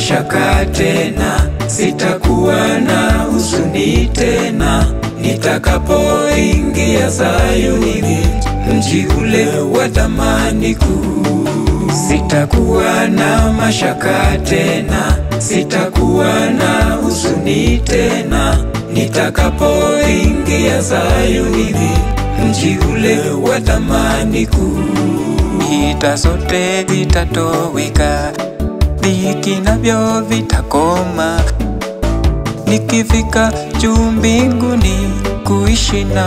mashaka tena, sitakuwa na huzuni tena, nitakapoingia Sayuni, mji ule wa thamani kuu. Sitakuwa na mashaka tena, sitakuwa na huzuni tena, nitakapoingia Sayuni, mji ule wa thamani kuu. Vita zote vitatoweka, dhiki navyo vitakoma, nikifika juu mbinguni kuishi na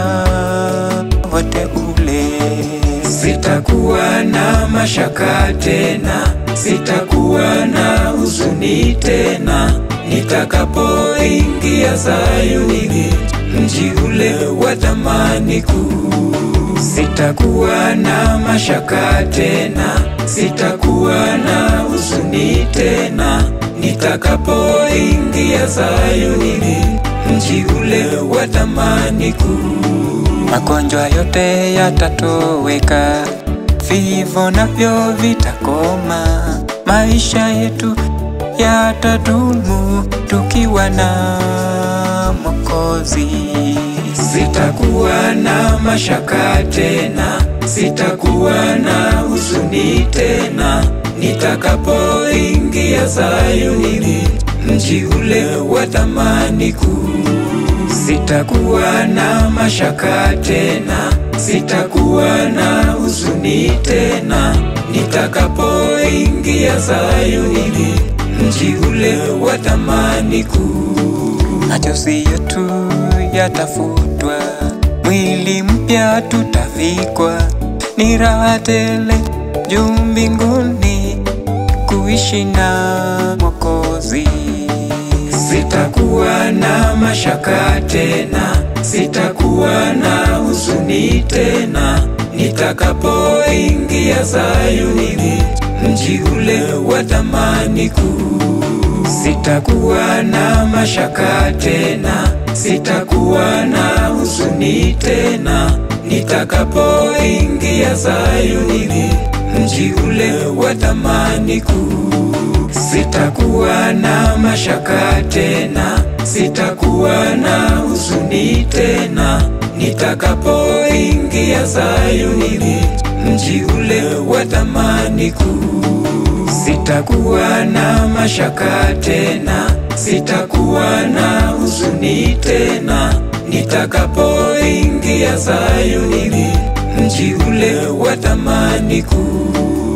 wateule. Sitakuwa na mashaka tena, sitakuwa na huzuni tena, nitakapoingia Sayuni, mji ule wa thamani kuu. Sitakuwa na mashaka tena, sitakuwa na huzuni tena, nitakapoingia Sayuni, mji ule wa thamani kuu. Magonjwa yote yatatoweka, vifo navyo vitakoma, maisha yetu yatadumu tukiwa na Mwokozi. Sitakuwa na mashaka tena, sitakuwa na huzuni tena, nitakapoingia Sayuni, mji ule wa thamani kuu. Sitakuwa na mashaka tena, sitakuwa na huzuni tena, nitakapoingia Sayuni, mji ule wa thamani kuu. Machozi yetu yatafutwa, mwili mpya tutavikwa, ni raha tele juu mbinguni kuishi na Mwokozi. Sitakuwa na mashaka tena, sitakuwa na huzuni tena, nitakapoingia Sayuni, mji ule wa thamani kuu. Sitakuwa na mashaka tena, sitakuwa na huzuni tena, nitakapoingia Sayuni, mji ule wa thamani kuu. Sitakuwa na mashaka tena, sitakuwa na huzuni tena, nitakapoingia Sayuni, mji ule wa thamani kuu. Sitakuwa na mashaka tena, sitakuwa na huzuni tena, nitakapoingia Sayuni, mji ule wa thamani kuu.